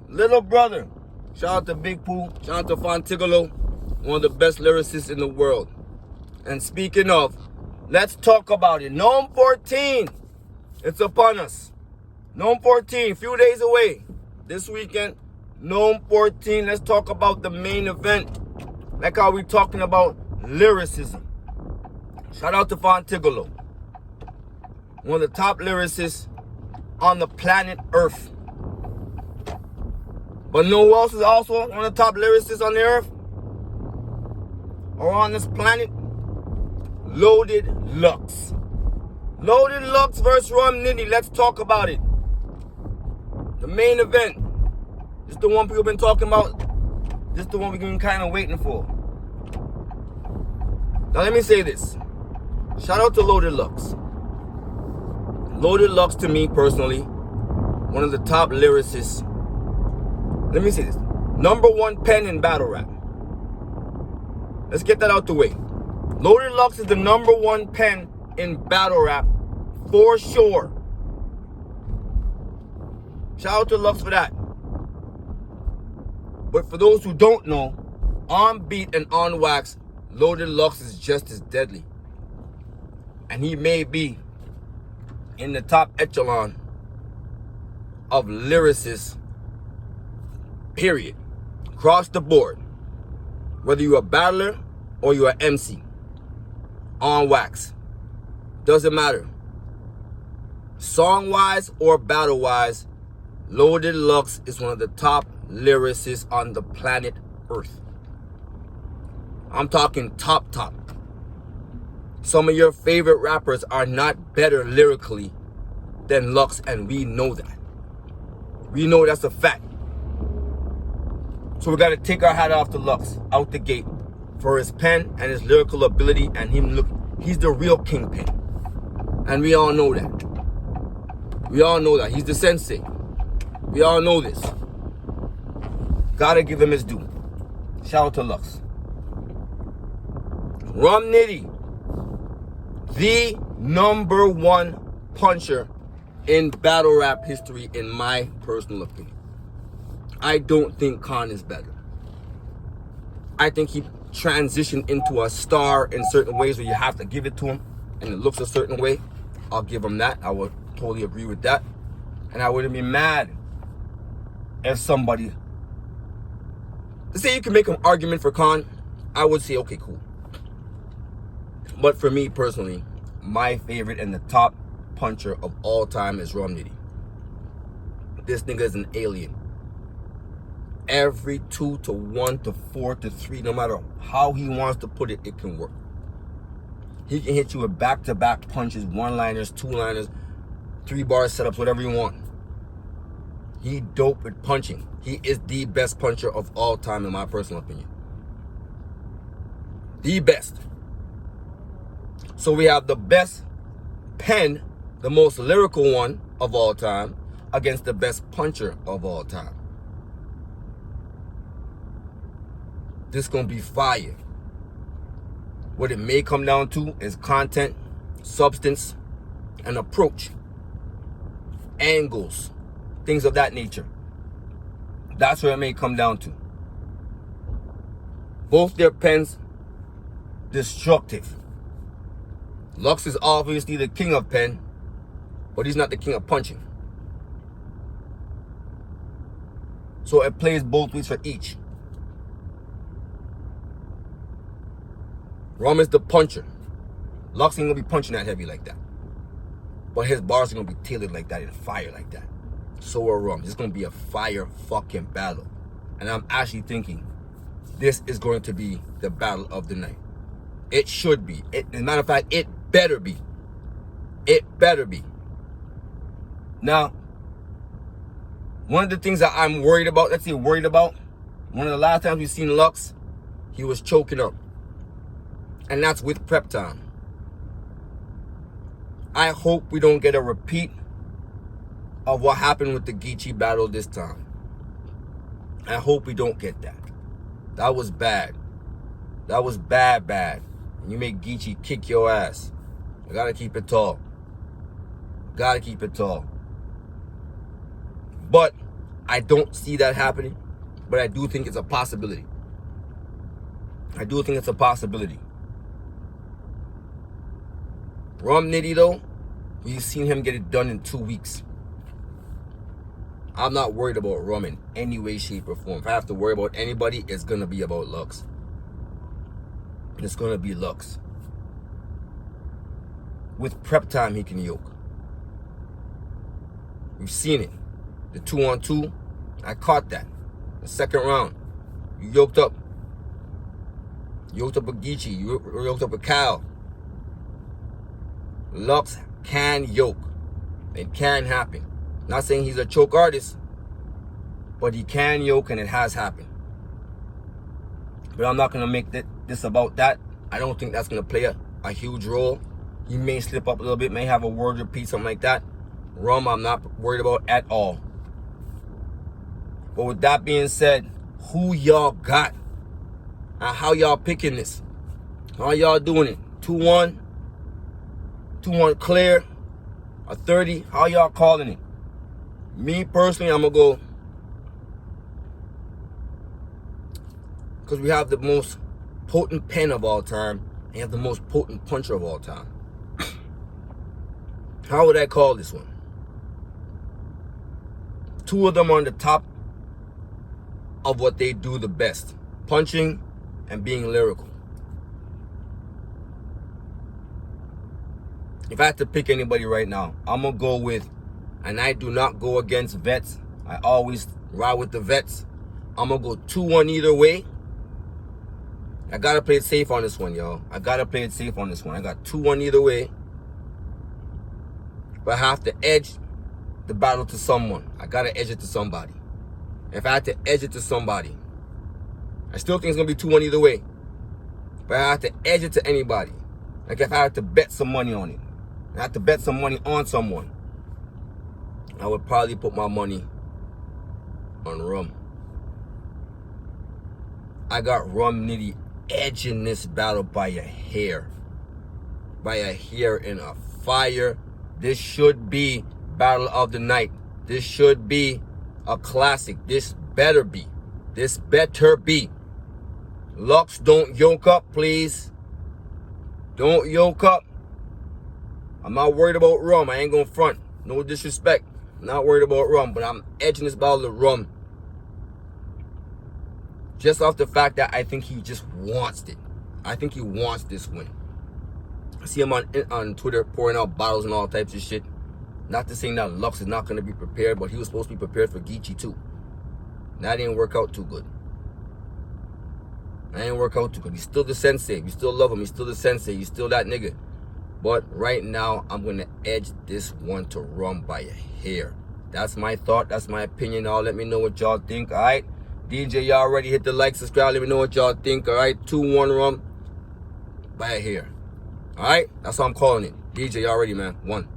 Little brother. Shout out to Big Pooh. Shout out to Fontigolo. One of the best lyricists in the world. And speaking of, let's talk about it. NOME 14. It's upon us. NOME 14, a few days away. This weekend, NOME 14. Let's talk about the main event. Like how we talking about lyricism. Shout out to Fontigolo. One of the top lyricists on the planet Earth. But know who else is also one of the top lyricists on the earth? Or on this planet? Loaded LUX. Loaded LUX versus RUM NITTY. Let's talk about it. The main event. This is the one people been talking about. This is the one we've been kind of waiting for. Now let me say this. Shout out to Loaded LUX. Loaded LUX, to me personally, one of the top lyricists. Let me say this. #1 pen in battle rap. Let's get that out the way. Loaded LUX is the #1 pen in battle rap for sure. Shout out to LUX for that. But for those who don't know, on beat and on wax, Loaded LUX is just as deadly. And he may be in the top echelon of lyricists, period. Across the board. Whether you're a battler or you're an MC. On wax. Doesn't matter. Song-wise or battle-wise, Loaded LUX is one of the top lyricists on the planet Earth. I'm talking top. Some of your favorite rappers are not better lyrically than LUX, and we know that. We know that's a fact. So we got to take our hat off to LUX out the gate for his pen and his lyrical ability, and he's the real kingpin. And we all know that. We all know that. He's the sensei. We all know this. Gotta give him his due. Shout out to LUX. RUM NITTY, the #1 puncher in battle rap history, in my personal opinion. I don't think Khan is better. I think he transitioned into a star in certain ways where you have to give it to him, and it looks a certain way. I'll give him that. I would totally agree with that. And I wouldn't be mad if somebody, let's say you can make an argument for Khan, I would say, okay, cool. But for me personally, my favorite and the top puncher of all time is RUM NITTY. This nigga is an alien. Every 2 to 1 to 4 to 3, no matter how he wants to put it, it can work. He can hit you with back-to-back punches, one-liners, two-liners, 3-bar setups, whatever you want. He dope with punching. He is the best puncher of all time, in my personal opinion. The best. So we have the best pen, the most lyrical one of all time, against the best puncher of all time. This gonna be fire. What it may come down to is content, substance, and approach. Angles, things of that nature. That's what it may come down to. Both their pens, destructive. LUX is obviously the king of pen, but he's not the king of punching. So it plays both ways for each. RUM is the puncher. LUX ain't gonna be punching that heavy like that. But his bars are gonna be tailored like that and fire like that. So are RUM. It's gonna be a fire fucking battle. And I'm actually thinking this is going to be the battle of the night. It should be. As a matter of fact, it better be. It better be. Now, one of the things that I'm worried about, one of the last times we've seen LUX, he was choking up. And that's with prep time. I hope we don't get a repeat of what happened with the Geechee battle this time. I hope we don't get that. That was bad. That was bad. You make Geechee kick your ass. You gotta keep it tall. But I don't see that happening, but I do think it's a possibility. I do think it's a possibility. RUM Nitty, though, we've seen him get it done in 2 weeks. I'm not worried about RUM in any way, shape, or form. If I have to worry about anybody, it's going to be about LUX. It's going to be LUX. With prep time, he can yoke. We've seen it. The 2-on-2, I caught that. The second round, you yoked up. You yoked up with Geechee. You yoked up with Kyle. LUX can yoke. It can happen. Not saying he's a choke artist, but he can yoke, and it has happened. But I'm not going to make this about that. I don't think that's going to play a huge role. He may slip up a little bit, may have a word repeat, something like that. RUM, I'm not worried about at all. But with that being said, who y'all got? And how y'all picking this? How y'all doing it? 2-1? 2-1 clear? A 30? How y'all calling it? Me personally, I'm going to go, because we have the most potent pen of all time, and you have the most potent puncher of all time. How would I call this one? Two of them are on the top of what they do the best. Punching and being lyrical. If I had to pick anybody right now, I'm going to go with, and I do not go against vets. I always ride with the vets. I'm going to go 2-1 either way. I got to play it safe on this one, y'all. I got to play it safe on this one. I got 2-1 either way. But I have to edge the battle to someone. I got to edge it to somebody. If I had to edge it to somebody, I still think it's going to be 2-1 either way. But I have to edge it to anybody. Like if I had to bet some money on it, I had to bet some money on someone, I would probably put my money on RUM. I got RUM Nitty edging this battle by a hair. By a hair in a fire. This should be battle of the night. This should be a classic. This better be. This better be. LUX, don't yoke up, please. Don't yoke up. I'm not worried about RUM. I ain't gonna front. No disrespect. I'm not worried about RUM, but I'm edging this battle to RUM. Just off the fact that I think he just wants it. I think he wants this win. I see him on Twitter pouring out bottles and all types of shit. Not to say that LUX is not going to be prepared, but he was supposed to be prepared for Geechee too. That didn't work out too good. That didn't work out too good. He's still the sensei. We still love him. He's still the sensei. He's still that nigga. But right now, I'm going to edge this one to RUM by a hair. That's my thought. That's my opinion. Y'all let me know what y'all think, all right? DJ, y'all already hit the like, subscribe. Let me know what y'all think, all right? 2-1 RUM by a hair. All right? That's what I'm calling it. DJ, y'all ready, man? 1.